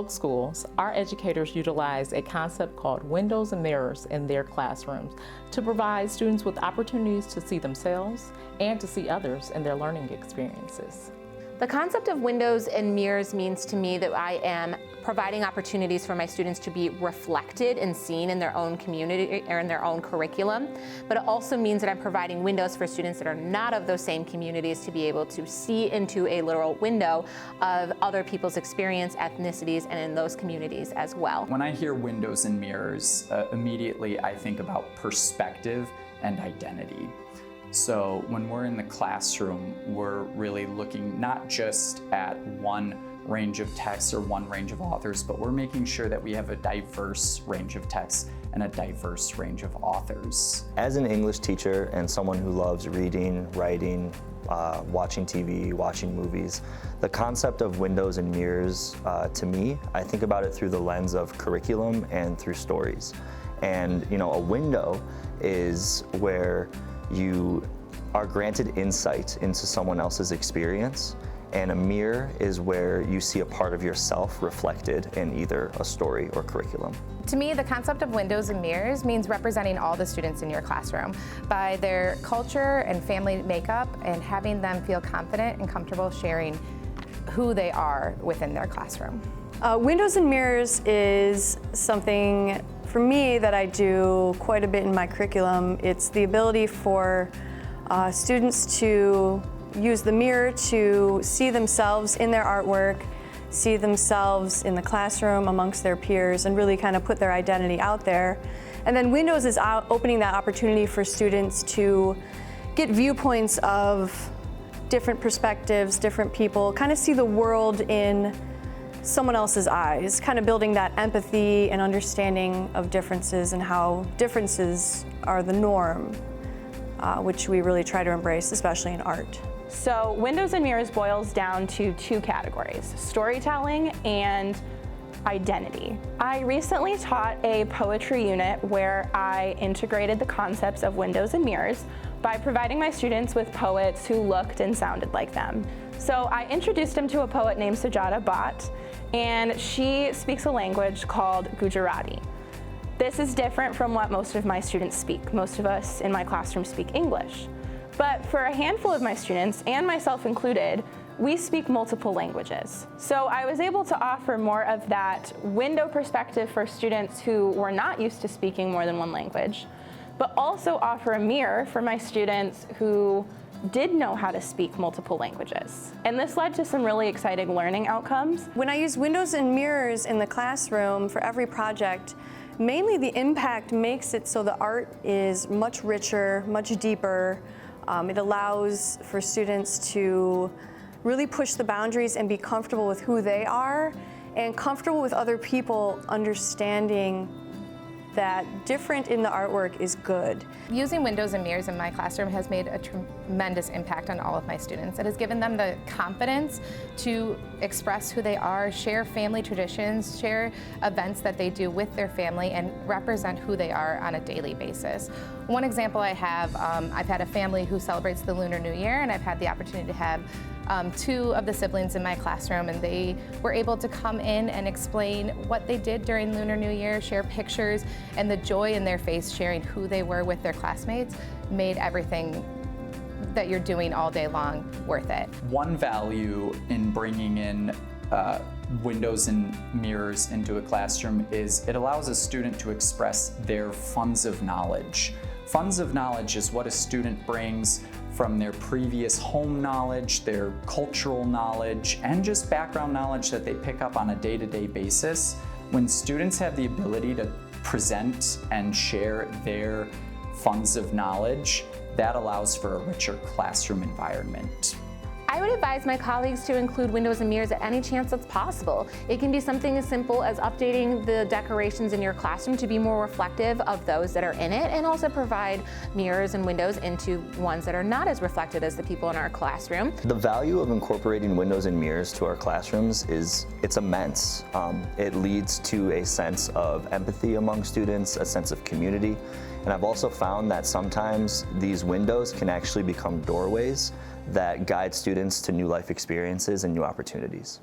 public schools, our educators utilize a concept called windows and mirrors in their classrooms to provide students with opportunities to see themselves and to see others in their learning experiences. The concept of windows and mirrors means to me that I am providing opportunities for my students to be reflected and seen in their own community or in their own curriculum, but it also means that I'm providing windows for students that are not of those same communities to be able to see into a literal window of other people's experience, ethnicities, and in those communities as well. When I hear windows and mirrors, immediately I think about perspective and identity. So when we're in the classroom, we're really looking not just at one range of texts or one range of authors, but we're making sure that we have a diverse range of texts and a diverse range of authors. As an English teacher and someone who loves reading, writing, watching TV, watching movies, the concept of windows and mirrors, to me, I think about it through the lens of curriculum and through stories. And a window is where you are granted insight into someone else's experience, and a mirror is where you see a part of yourself reflected in either a story or curriculum. To me, the concept of windows and mirrors means representing all the students in your classroom by their culture and family makeup and having them feel confident and comfortable sharing who they are within their classroom. Windows and mirrors is something for me that I do quite a bit in my curriculum. It's the ability for students to use the mirror to see themselves in their artwork, see themselves in the classroom amongst their peers, and really kind of put their identity out there. And then windows is opening that opportunity for students to get viewpoints of different perspectives, different people, kind of see the world in someone else's eyes, kind of building that empathy and understanding of differences and how differences are the norm, which we really try to embrace, especially in art. So windows and mirrors boils down to two categories: storytelling and identity. I recently taught a poetry unit where I integrated the concepts of windows and mirrors by providing my students with poets who looked and sounded like them. So I introduced them to a poet named Sujata Bhatt, and she speaks a language called Gujarati. This is different from what most of my students speak. Most of us in my classroom speak English. But for a handful of my students, and myself included, we speak multiple languages. So I was able to offer more of that window perspective for students who were not used to speaking more than one language, but also offer a mirror for my students who did know how to speak multiple languages. And this led to some really exciting learning outcomes. When I use windows and mirrors in the classroom for every project, mainly the impact makes it so the art is much richer, much deeper. It allows for students to really push the boundaries and be comfortable with who they are and comfortable with other people understanding that different in the artwork is good. Using windows and mirrors in my classroom has made a tremendous impact on all of my students. It has given them the confidence to express who they are, share family traditions, share events that they do with their family, and represent who they are on a daily basis. One example I have, I've had a family who celebrates the Lunar New Year, and I've had the opportunity to have two of the siblings in my classroom, and they were able to come in and explain what they did during Lunar New Year, share pictures, and the joy in their face sharing who they were with their classmates made everything that you're doing all day long worth it. One value in bringing in windows and mirrors into a classroom is it allows a student to express their funds of knowledge. Funds of knowledge is what a student brings from their previous home knowledge, their cultural knowledge, and just background knowledge that they pick up on a day-to-day basis. When students have the ability to present and share their funds of knowledge, that allows for a richer classroom environment. I would advise my colleagues to include windows and mirrors at any chance that's possible. It can be something as simple as updating the decorations in your classroom to be more reflective of those that are in it, and also provide mirrors and windows into ones that are not as reflective as the people in our classroom. The value of incorporating windows and mirrors to our classrooms it's immense. It leads to a sense of empathy among students, a sense of community. And I've also found that sometimes these windows can actually become doorways that guide students to new life experiences and new opportunities.